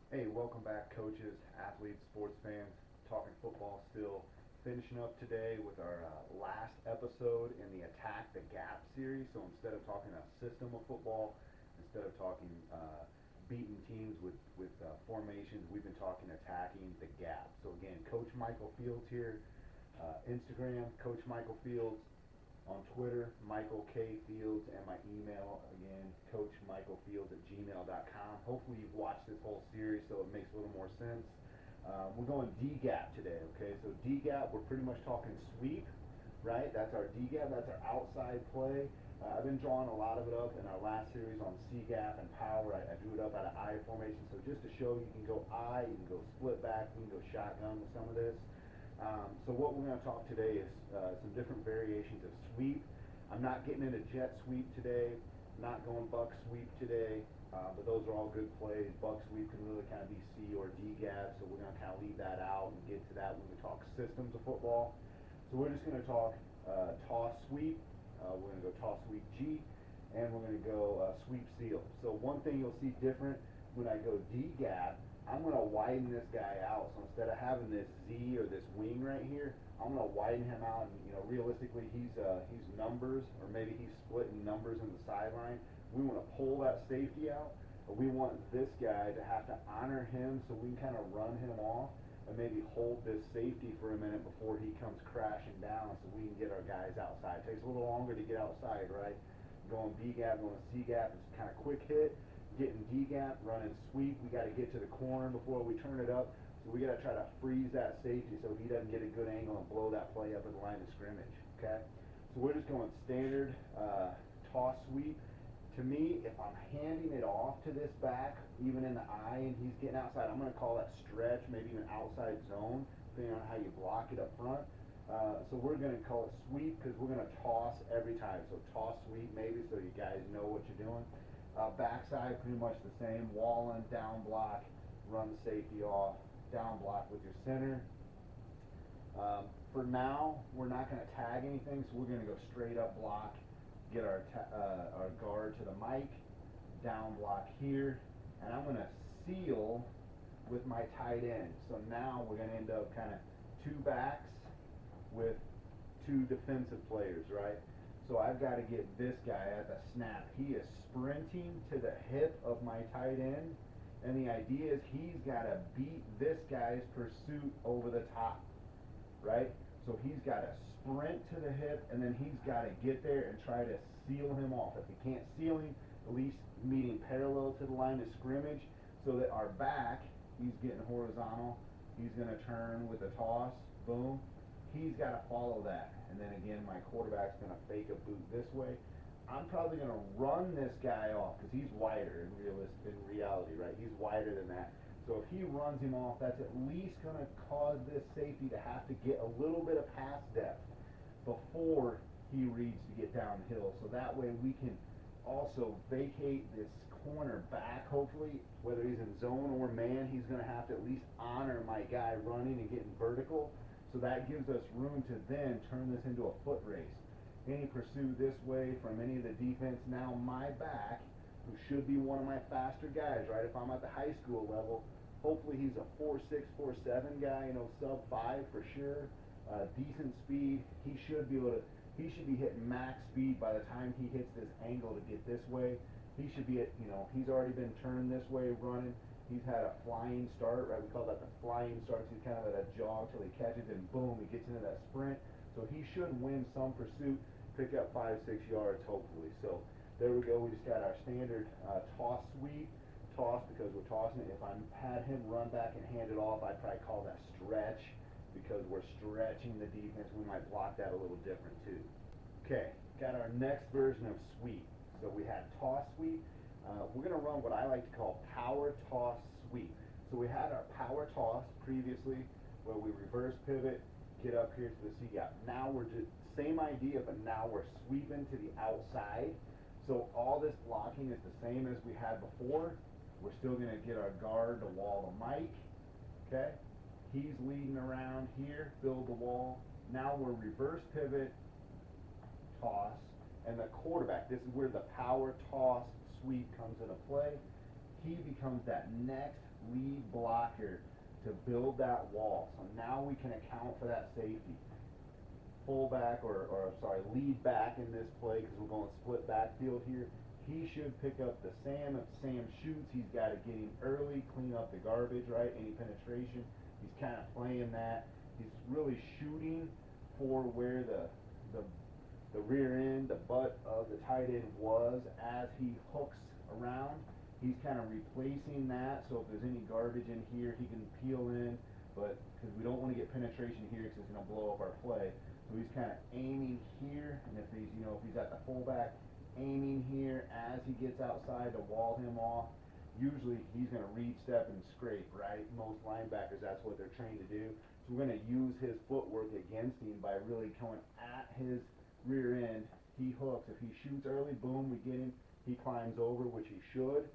Hey, welcome back, coaches, athletes, sports fans. Talking football still. Finishing up today with our last episode in the Attack the Gap series. So instead of talking a system of football, instead of talking beating teams with formations, we've been talking attacking the gap. So again, Coach Michael Fields here. Instagram, Coach Michael Fields. On Twitter, Michael K. Fields, and my email, again, coachmichaelfields at gmail.com. Hopefully you've watched this whole series so it makes a little more sense. We're going D-gap today, okay? So D-gap, we're pretty much talking sweep, right? That's our D-gap, that's our outside play. I've been drawing a lot of it up in our last series on C-gap and power. I drew it up out of I formation. So just to show you can go I, you can go split back, you can go shotgun with some of this. So what we're going to talk today is some different variations of sweep. I'm not getting into jet sweep today, not going buck sweep today, but those are all good plays. Buck sweep can really kind of be C or D gap, so we're going to kind of leave that out and get to that when we talk systems of football. So we're just going to talk toss sweep. We're going to go toss sweep G, and we're going to go sweep seal. So one thing you'll see different when I go D gap, I'm going to widen this guy out. So instead of having this Z or this wing right here, I'm going to widen him out. And, realistically, he's numbers, or maybe he's splitting numbers in the sideline. We want to pull that safety out. But we want this guy to have to honor him so we can kind of run him off and maybe hold this safety for a minute before he comes crashing down so we can get our guys outside. It takes a little longer to get outside, right? Going B gap, going C gap, it's kind of quick hit. Getting D gap, running sweep. We got to get to the corner before we turn it up. So we got to try to freeze that safety so he doesn't get a good angle and blow that play up at the line of scrimmage. Okay. So we're just going standard toss sweep. To me, if I'm handing it off to this back, even in the eye, and he's getting outside, I'm going to call that stretch, maybe even outside zone, depending on how you block it up front. So we're going to call it sweep because we're going to toss every time. So toss sweep maybe so you guys know what you're doing. Backside, pretty much the same. Wall in, down block, run the safety off, down block with your center. For now, we're not going to tag anything, so we're going to go straight up block, get our guard to the mic, down block here, and I'm going to seal with my tight end. So now we're going to end up kind of two backs with two defensive players, right? So I've got to get this guy at the snap. He is sprinting to the hip of my tight end, and the idea is he's got to beat this guy's pursuit over the top, right? So he's got to sprint to the hip, and then he's got to get there and try to seal him off. If he can't seal him, at least meeting parallel to the line of scrimmage so that our back, he's getting horizontal. He's going to turn with a toss, boom. He's got to follow that. And then again, my quarterback's going to fake a boot this way. I'm probably going to run this guy off because he's wider in reality, right? He's wider than that. So if he runs him off, that's at least going to cause this safety to have to get a little bit of pass depth before he reads to get downhill. So that way we can also vacate this corner back, hopefully. Whether he's in zone or man, he's going to have to at least honor my guy running and getting vertical. So that gives us room to then turn this into a foot race. Any pursuit this way from any of the defense, now my back, who should be one of my faster guys, right? If I'm at the high school level, hopefully he's a 4.6, 4.7 guy, sub 5 for sure. Decent speed. He should be hitting max speed by the time he hits this angle to get this way. He should be at, he's already been turned this way running. He's had a flying start, right? We call that the flying start. So he's kind of at a jog till he catches, and boom, he gets into that sprint. So he should win some pursuit, pick up 5-6 yards, hopefully. So there we go. We just got our standard toss sweep. Toss because we're tossing it. If I had him run back and hand it off, I'd probably call that stretch because we're stretching the defense. We might block that a little different too. Okay, got our next version of sweep. So we had toss sweep. We're going to run what I like to call power toss sweep. So we had our power toss previously where we reverse pivot, get up here to the C gap. Now we're just same idea, but now we're sweeping to the outside. So all this blocking is the same as we had before. We're still going to get our guard to wall the mic. Okay? He's leading around here, build the wall. Now we're reverse pivot, toss, and the quarterback, this is where the power toss sweep comes into play. He becomes that next lead blocker to build that wall. So now we can account for that safety. Fullback or sorry, lead back in this play because we're going split backfield here. He should pick up the Sam. If Sam shoots, he's got to get him early, clean up the garbage, right? Any penetration. He's kind of playing that. He's really shooting for where the rear end, the butt of the tight end was as he hooks around. He's kind of replacing that, so if there's any garbage in here, he can peel in, but because we don't want to get penetration here because it's going to blow up our play. So he's kind of aiming here, and if he's, if he's at the fullback, aiming here as he gets outside to wall him off. Usually he's going to read, step, and scrape, right? Most linebackers, that's what they're trained to do. So we're going to use his footwork against him by really going at his rear end. He hooks. If he shoots early, boom, we get him. He climbs over, which he should.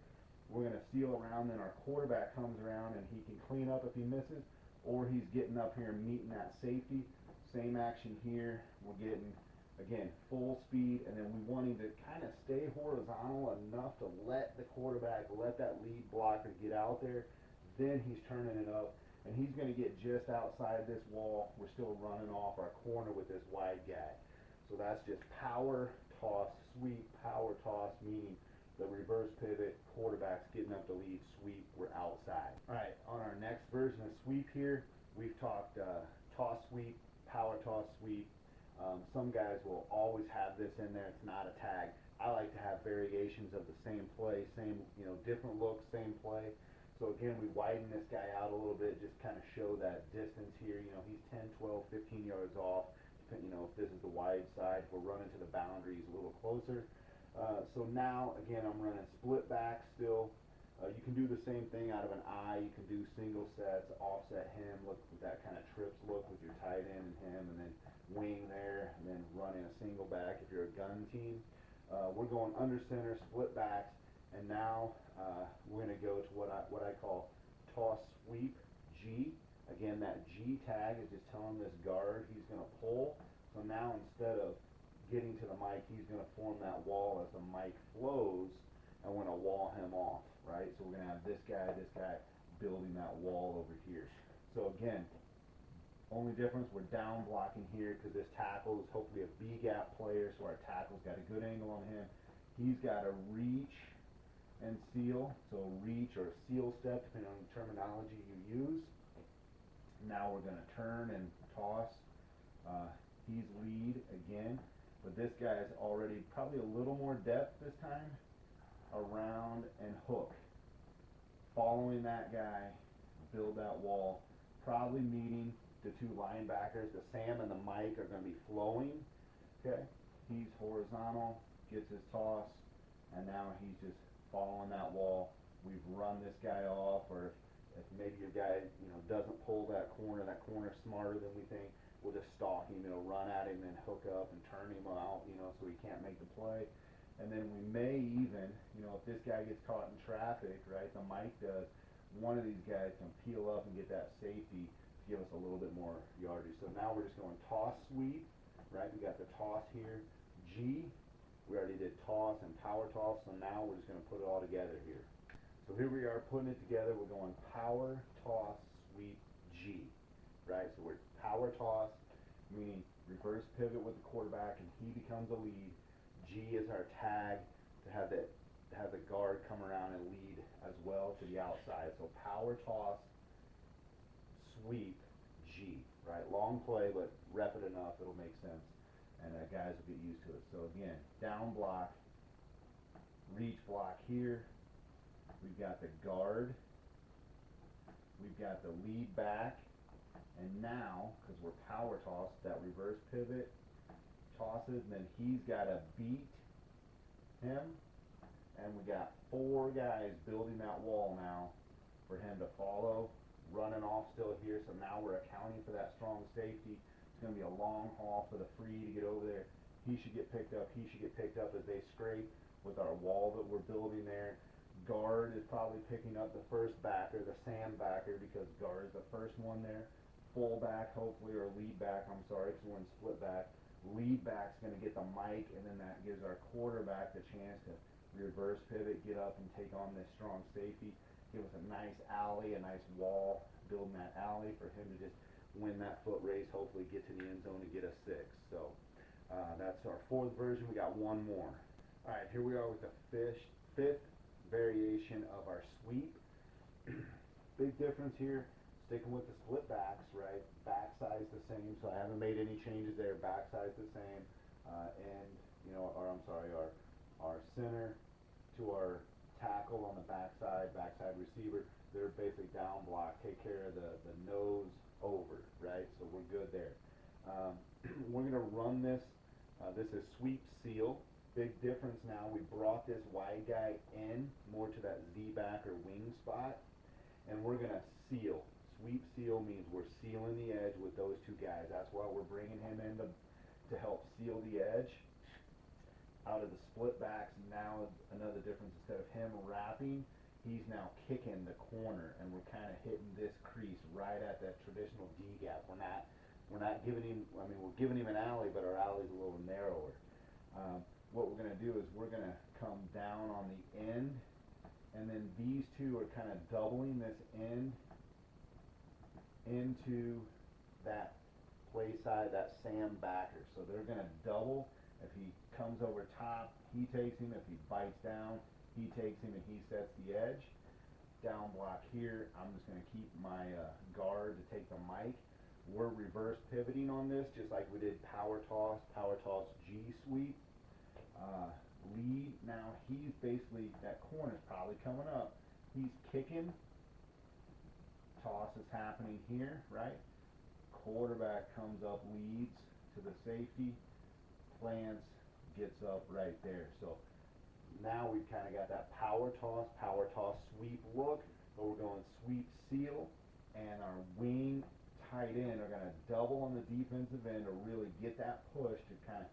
We're going to seal around, then our quarterback comes around and he can clean up if he misses, or he's getting up here and meeting that safety. Same action here. We're getting, again, full speed, and then we want him to kind of stay horizontal enough to let the quarterback, let that lead blocker get out there. Then he's turning it up, and he's going to get just outside this wall. We're still running off our corner with this wide guy. So that's just power, toss, sweep, power, toss, meaning the reverse pivot, quarterback's getting up the lead, sweep, we're outside. All right, on our next version of sweep here, we've talked toss sweep, power toss sweep. Some guys will always have this in there. It's not a tag. I like to have variations of the same play, same, different looks, same play. So again, we widen this guy out a little bit, just kind of show that distance here. He's 10, 12, 15 yards off. If this is the wide side, we're running to the boundaries a little closer. So now, again, I'm running split back still. You can do the same thing out of an eye. You can do single sets, offset him, look with that kind of trips look with your tight end and him, and then wing there, and then running a single back if you're a gun team. We're going under center, split backs, and now we're going to go to what I call toss sweep G. Again, that G tag is just telling this guard he's going to pull. So now instead of getting to the mic, he's going to form that wall as the mic flows, and we're going to wall him off, right? So we're going to have this guy building that wall over here. So again, only difference, we're down blocking here because this tackle is hopefully a B-gap player, so our tackle's got a good angle on him. He's got to reach and seal, so reach or seal step, depending on the terminology you use. Now we're going to turn and toss. He's lead again. But this guy is already probably a little more depth this time, around and hook. Following that guy, build that wall, probably meeting the two linebackers. The Sam and the Mike are going to be flowing. Okay, he's horizontal, gets his toss, and now he's just following that wall. We've run this guy off, or if maybe your guy doesn't pull that corner's smarter than we think, we'll just stalk him, run at him and hook up and turn him out, so he can't make the play. And then we may even, if this guy gets caught in traffic, right, the Mike does, one of these guys can peel up and get that safety to give us a little bit more yardage. So now we're just going toss sweep, right? We got the toss here, G. We already did toss and power toss, so now we're just going to put it all together here. So here we are putting it together. We're going power, toss, sweep, G, right? So we're power toss, meaning reverse pivot with the quarterback and he becomes a lead. G is our tag to have the guard come around and lead as well to the outside. So power toss, sweep, G, right? Long play, but rep it enough, it'll make sense. And guys will get used to it. So again, down block, reach block here. We've got the guard. We've got the lead back. And now, because we're power toss, that reverse pivot tosses, and then he's got to beat him. And we got 4 guys building that wall now for him to follow, running off still here. So now we're accounting for that strong safety. It's going to be a long haul for the free to get over there. He should get picked up. He should get picked up as they scrape with our wall that we're building there. Guard is probably picking up the first backer, the Sam backer, because guard is the first one there. Fullback, hopefully, or lead back, I'm sorry, because we're in split back. Lead back's going to get the mic, and then that gives our quarterback the chance to reverse pivot, get up, and take on this strong safety. give us a nice alley, a nice wall, building that alley for him to just win that foot race, hopefully get to the end zone and get a 6. So that's our 4th version. We got one more. All right, here we are with the 5th variation of our sweep. Big difference here, sticking with the split backs, right? Backside's the same, so I haven't made any changes there. Backside's the same, and our center to our tackle on the backside receiver, they're basically down block, take care of the nose over, right? So we're good there. We're gonna run this. This is sweep seal. Big difference now. We brought this wide guy in more to that Z back or wing spot, and we're gonna seal. Sweep seal means we're sealing the edge with those two guys. That's why we're bringing him in to help seal the edge. Out of the split backs, now another difference, instead of him wrapping, he's now kicking the corner, and we're kind of hitting this crease right at that traditional D gap. We're not giving him, I mean, we're giving him an alley, but our alley's a little narrower. What we're gonna do is we're gonna come down on the end, and then these two are kind of doubling this end into that play side, that Sam backer. So they're gonna double. If he comes over top, he takes him. If he bites down, he takes him, and he sets the edge. Down block here, I'm just going to keep my guard to take the mic. We're reverse pivoting on this, just like we did power toss G sweep. Lead, now he's basically, that corner's probably coming up. He's kicking. Toss is happening here, right? Quarterback comes up, leads to the safety. Plants, gets up right there. So now we've kind of got that power toss sweep look, but we're going sweep seal, and our wing tight end are going to double on the defensive end to really get that push to kind of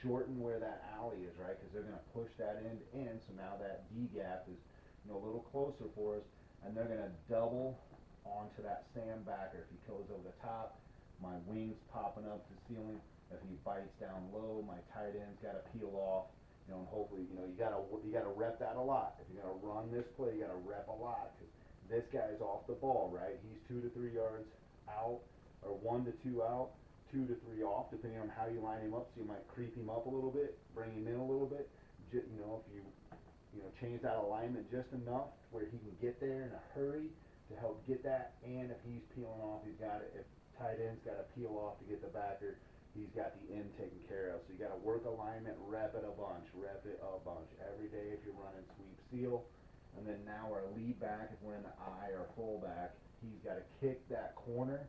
shorten where that alley is, right? Because they're going to push that end in, so now that D gap is a little closer for us, and they're going to double onto that Sam backer. If he goes over the top, my wing's popping up to ceiling. If he bites down low, my tight end's got to peel off, and hopefully, you gotta rep that a lot. If you're gonna run this play, you gotta rep a lot, because this guy's off the ball, right? He's 2 to 3 yards out, or 1 to 2 out, 2 to 3 off, depending on how you line him up. So you might creep him up a little bit, bring him in a little bit. If you change that alignment just enough where he can get there in a hurry to help get that, and if he's peeling off, if tight end's got to peel off to get the backer, he's got the end taken care of. So you got to work alignment, rep it a bunch every day if you're running sweep seal. And then now our lead back, if we're in the I or fullback, he's got to kick that corner.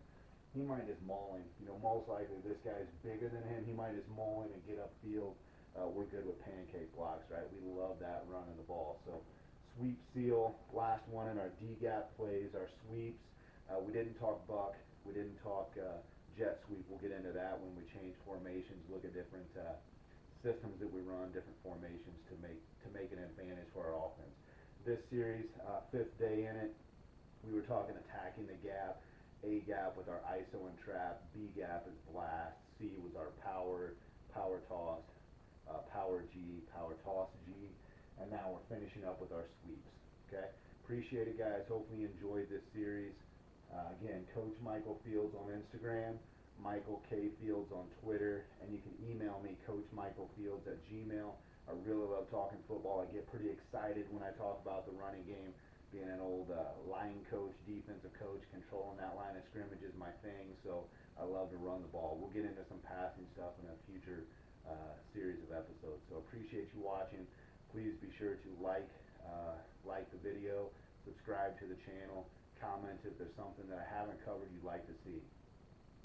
He might just maul him. Most likely this guy's bigger than him. He might just maul him and get upfield. We're good with pancake blocks, right? We love that running the ball. So sweep seal, last one in our D gap plays, our sweeps. We didn't talk buck. We didn't talk jet sweep. We'll get into that when we change formations, look at different systems that we run, different formations to make an advantage for our offense. This series, 5th day in it, we were talking attacking the gap. A gap with our ISO and trap. B gap is blast. C was our power toss, power G, power toss G, and now we're finishing up with our sweeps. Okay, appreciate it, guys. Hopefully you enjoyed this series. Again, Coach Michael Fields on Instagram, Michael K. Fields on Twitter, and you can email me, coachmichaelfields@gmail.com. I really love talking football. I get pretty excited when I talk about the running game. Being an old line coach, defensive coach, controlling that line of scrimmage is my thing, so I love to run the ball. We'll get into some passing stuff in a future series of episodes. So appreciate you watching. Please be sure to like the video, subscribe to the channel, comment if there's something that I haven't covered you'd like to see.